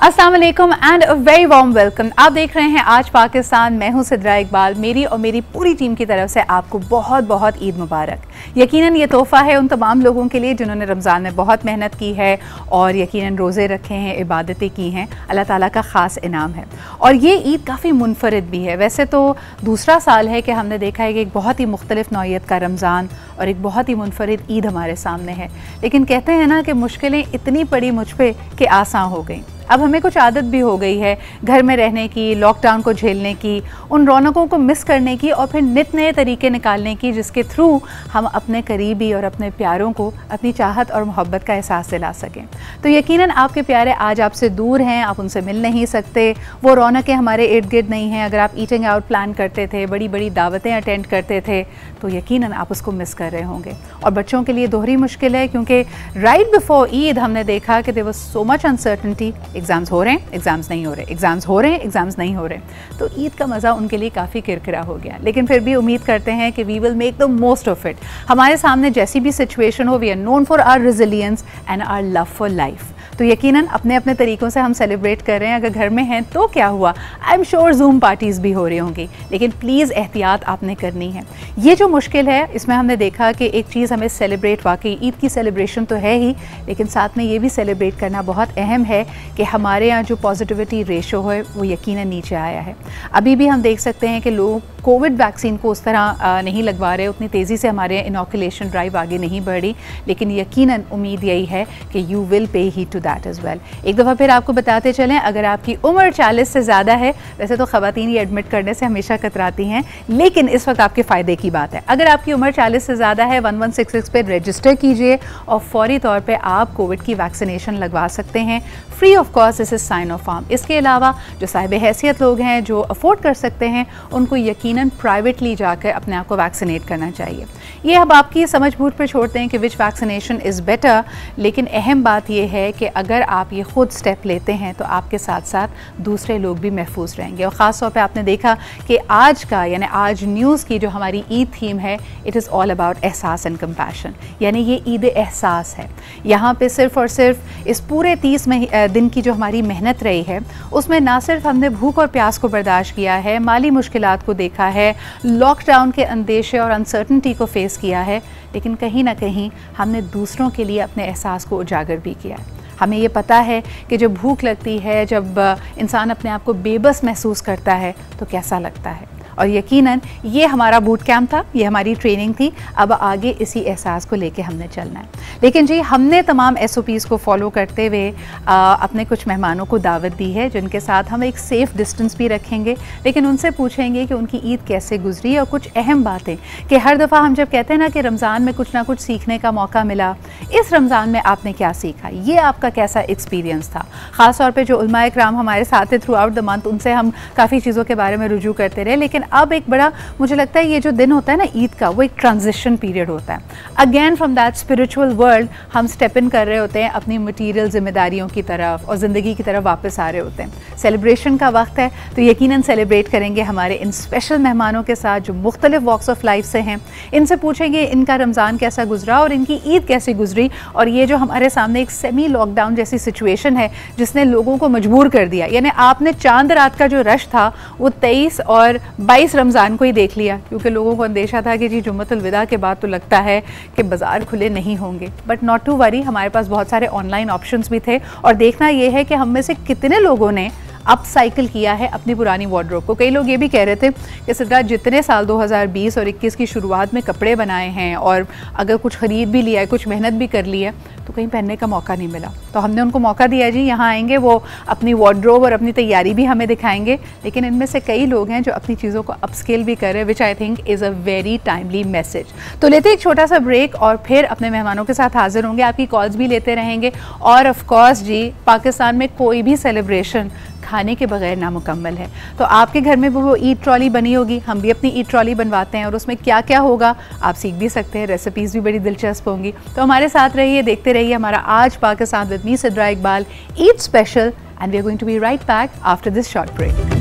अस्सलाम वालेकुम and a very warm welcome. आप देख रहे हैं आज पाकिस्तान। मैं हूं सिद्रा इकबाल। मेरी और मेरी पूरी टीम की तरफ से आपको बहुत बहुत ईद मुबारक। यकीनन ये तोहफ़ा है उन तमाम लोगों के लिए जिन्होंने रमज़ान में बहुत मेहनत की है और यकीनन रोज़े रखे हैं, इबादतें की हैं। अल्लाह ताला का ख़ास इनाम है और ये ईद काफ़ी मुनफरिद भी है। वैसे तो दूसरा साल है कि हमने देखा है कि एक बहुत ही मुख्तलिफ नौइयत का रमज़ान और एक बहुत ही मुनफरिद ईद हमारे सामने है, लेकिन कहते हैं ना कि मुश्किलें इतनी पड़ी मुझ पर कि आसान हो गई। अब हमें कुछ आदत भी हो गई है घर में रहने की, लॉकडाउन को झेलने की, उन रौनकों को मिस करने की और फिर नित नए तरीके निकालने की जिसके थ्रू हम अपने करीबी और अपने प्यारों को अपनी चाहत और मोहब्बत का एहसास दिला सकें। तो यकीनन आपके प्यारे आज आपसे दूर हैं, आप उनसे मिल नहीं सकते, वो रौनकें हमारे इर्द गिर्द नहीं हैं। अगर आप ईटिंग आउट प्लान करते थे, बड़ी बड़ी दावतें अटेंड करते थे, तो यकीनन आप उसको मिस कर रहे होंगे। और बच्चों के लिए दोहरी मुश्किल है क्योंकि राइट बिफोर ईद हमने देखा कि there was so much uncertainty. Exams हो रहे हैं, एग्ज़ाम्स नहीं हो रहे, एग्ज़ाम्स हो रहे हैं, एग्ज़ाम्स नहीं हो रहे, तो ईद का मज़ा उनके लिए काफ़ी किरकिरा हो गया। लेकिन फिर भी उम्मीद करते हैं कि we will make the most of it. हमारे सामने जैसी भी सिचुएशन हो, we are known for our resilience and our love for life. तो यकीनन अपने अपने तरीक़ों से हम सेलिब्रेट कर रहे हैं। अगर घर में हैं तो क्या हुआ, I am sure zoom parties भी हो रही होंगी, लेकिन प्लीज़ एहतियात आपने करनी है। ये जो मुश्किल है इसमें हमने देखा कि एक चीज़ हमें सेलिब्रेट, वाकई ईद की सेलिब्रेशन तो है ही, लेकिन साथ में ये भी सेलिब्रेट करना बहुत अहम है कि हमारे यहाँ जो पॉजिटिविटी रेशो है वो यकीनन नीचे आया है। अभी भी हम देख सकते हैं कि लोग कोविड वैक्सीन को उस तरह नहीं लगवा रहे, उतनी तेज़ी से हमारे इनॉकुलेशन ड्राइव आगे नहीं बढ़ी, लेकिन यकीनन उम्मीद यही है कि you will pay heed to that as well. एक दफ़ा फिर आपको बताते चलें, अगर आपकी उम्र 40 से ज़्यादा है, वैसे तो ख़वातीन ये एडमिट करने से हमेशा कतराती हैं, लेकिन इस वक्त आपके फ़ायदे की बात है। अगर आपकी उम्र 40 से ज़्यादा है, 1166 पे रजिस्टर कीजिए और फौरी तौर पर आप कोविड की वैक्सीनेशन लगवा सकते हैं free of cost. This is sign off farm. इसके अलावा जो साहिब हैसियत लोग हैं, जो अफोर्ड कर सकते हैं, उनको यकीनन प्राइवेटली जाकर अपने आप को वैक्सीनेट करना चाहिए। ये अब आपकी समझ बूझ पर छोड़ते हैं कि विच वैक्सीनेशन इज़ बेटर, लेकिन अहम बात यह है कि अगर आप ये ख़ुद स्टेप लेते हैं तो आपके साथ साथ दूसरे लोग भी महफूज रहेंगे। और ख़ास तौर पे आपने देखा कि आज का यानी आज न्यूज़ की जो हमारी ईद थीम है, इट इज़ ऑल अबाउट एहसास एंड कंपैशन, यानी ये ईद एहसास है। यहाँ पे सिर्फ़ और सिर्फ इस पूरे 30 दिन की जो हमारी मेहनत रही है, उसमें ना सिर्फ हमने भूख और प्यास को बर्दाश्त किया है, माली मुश्किलात को देखा है, लॉकडाउन के अंदेशे और अनसर्टनिटी को फेस किया है, लेकिन कहीं ना कहीं हमने दूसरों के लिए अपने एहसास को उजागर भी किया है। हमें ये पता है कि जब भूख लगती है, जब इंसान अपने आप को बेबस महसूस करता है तो कैसा लगता है। और यकीनन ये हमारा बूट कैंप था, ये हमारी ट्रेनिंग थी। अब आगे इसी एहसास को लेके हमने चलना है। लेकिन जी, हमने तमाम SOPs को फॉलो करते हुए अपने कुछ मेहमानों को दावत दी है, जिनके साथ हम एक सेफ़ डिस्टेंस भी रखेंगे, लेकिन उनसे पूछेंगे कि उनकी ईद कैसे गुजरी और कुछ अहम बातें कि हर दफ़ा हम जब कहते हैं ना कि रमज़ान में कुछ ना कुछ सीखने का मौका मिला, इस रमज़ान में आपने क्या सीखा, ये आपका कैसा एक्सपीरियंस था। ख़ास तौर पर जो उलमा इकराम हमारे साथ थे थ्रू आउट द मंथ, उनसे हम काफ़ी चीज़ों के बारे में रुजू करते रहे। लेकिन अब एक बड़ा, मुझे लगता है ये जो दिन होता है ना ईद का, वो एक ट्रांजिशन पीरियड होता है। Again from that spiritual world हम स्टेप इन कर रहे होते हैं अपनी मटीरियल जिम्मेदारियों की तरफ और ज़िंदगी की तरफ वापस आ रहे होते हैं। सेलिब्रेशन का वक्त है तो यकीनन सेलिब्रेट करेंगे हमारे इन स्पेशल मेहमानों के साथ जो मुख्तलिफ वॉक्स ऑफ लाइफ से हैं। इनसे पूछेंगे इनका रमज़ान कैसा गुजरा और इनकी ईद कैसी गुजरी, और ये जो हमारे सामने एक सेमी लॉकडाउन जैसी सिचुएशन है जिसने लोगों को मजबूर कर दिया, यानी आपने चांद रात का जो रश था वो 23 और 22 रमज़ान को ही देख लिया, क्योंकि लोगों को अंदेशा था कि जी जुम्मतुल विदा के बाद तो लगता है कि बाज़ार खुले नहीं होंगे। बट नॉट टू वरी, हमारे पास बहुत सारे ऑनलाइन ऑप्शंस भी थे। और देखना ये है कि हम में से कितने लोगों ने अप साइकिल किया है अपनी पुरानी वार्डरोब को। कई लोग ये भी कह रहे थे कि सिद्रा, जितने साल 2020 और 21 की शुरुआत में कपड़े बनाए हैं और अगर कुछ ख़रीद भी लिया है, कुछ मेहनत भी कर ली है, तो कहीं पहनने का मौका नहीं मिला। तो हमने उनको मौका दिया जी, यहाँ आएंगे, वो अपनी वार्डरोब और अपनी तैयारी भी हमें दिखाएंगे। लेकिन इनमें से कई लोग हैं जो अपनी चीज़ों को अपस्केल भी कर रहे हैं, which I think is a very timely message. तो लेते एक छोटा सा ब्रेक और फिर अपने मेहमानों के साथ हाजिर होंगे, आपकी कॉल्स भी लेते रहेंगे। और ऑफ कोर्स जी, पाकिस्तान में कोई भी सेलिब्रेशन खाने के बगैर नामुकम्मल है। तो आपके घर में वो ईद ट्रॉली बनी होगी, हम भी अपनी ईद ट्रॉली बनवाते हैं और उसमें क्या क्या होगा आप सीख भी सकते हैं। रेसिपीज़ भी बड़ी दिलचस्प होंगी। तो हमारे साथ रहिए, देखते रहिए हमारा आज Pakistan with me Sidra Iqbal Eid special, and we are going to be right back after this short break.